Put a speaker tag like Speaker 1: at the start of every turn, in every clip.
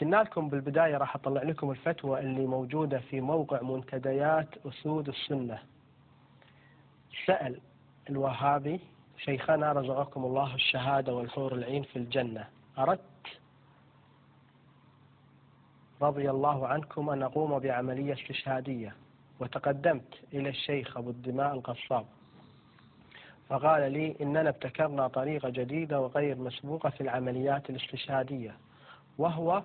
Speaker 1: قلنا لكم بالبداية راح أطلع لكم الفتوى اللي موجودة في موقع منتديات أسود السنة. سأل الوهابي: شيخنا رزقكم الله الشهادة والحور العين في الجنة، أردت رضي الله عنكم أن أقوم بعملية استشهادية، وتقدمت إلى الشيخ أبو الدماء القصاب، فقال لي إننا ابتكرنا طريقة جديدة وغير مسبوقة في العمليات الاستشهادية، وهو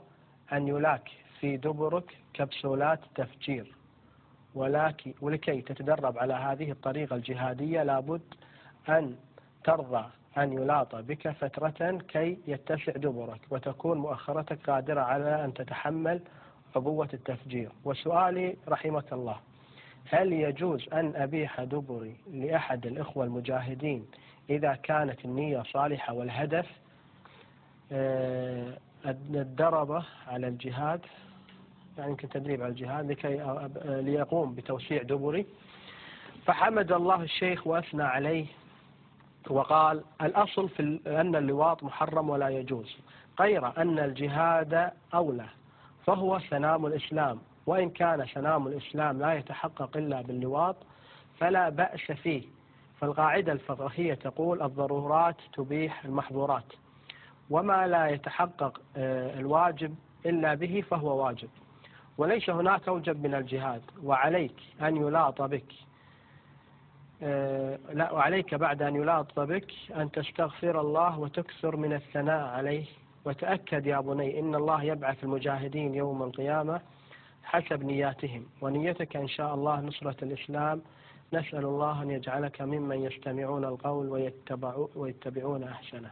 Speaker 1: أن يلاك في دبرك كبسولات تفجير، ولكي تتدرب على هذه الطريقة الجهادية لابد أن ترضى أن يلاط بك فترة كي يتسع دبرك وتكون مؤخرتك قادرة على أن تتحمل عبوة التفجير. وسؤالي رحمك الله: هل يجوز أن أبيح دبري لأحد الإخوة المجاهدين إذا كانت النية صالحة والهدف الدربة على الجهاد، يعني يمكن تدريب على الجهاد ليقوم بتوسيع دبري؟ فحمد الله الشيخ وأثنى عليه وقال: الأصل في أن اللواط محرم ولا يجوز، غير أن الجهاد أولى، فهو سنام الإسلام، وإن كان سنام الإسلام لا يتحقق إلا باللواط فلا بأس فيه، فالقاعدة الفقهية تقول: الضرورات تبيح المحظورات، وما لا يتحقق الواجب إلا به فهو واجب، وليس هناك أوجب من الجهاد، وعليك أن يلاط بك وعليك بعد أن يلاط بك أن تستغفر الله وتكثر من الثناء عليه، وتأكد يا بني إن الله يبعث المجاهدين يوم القيامة حسب نياتهم، ونيتك إن شاء الله نصرة الإسلام، نسأل الله أن يجعلك ممن يستمعون القول ويتبعون أحسنه.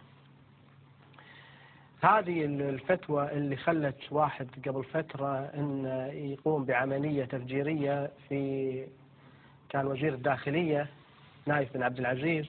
Speaker 1: هذه الفتوى اللي خلت واحد قبل فترة أن يقوم بعملية تفجيرية كان وزير الداخلية نايف بن عبد العزيز،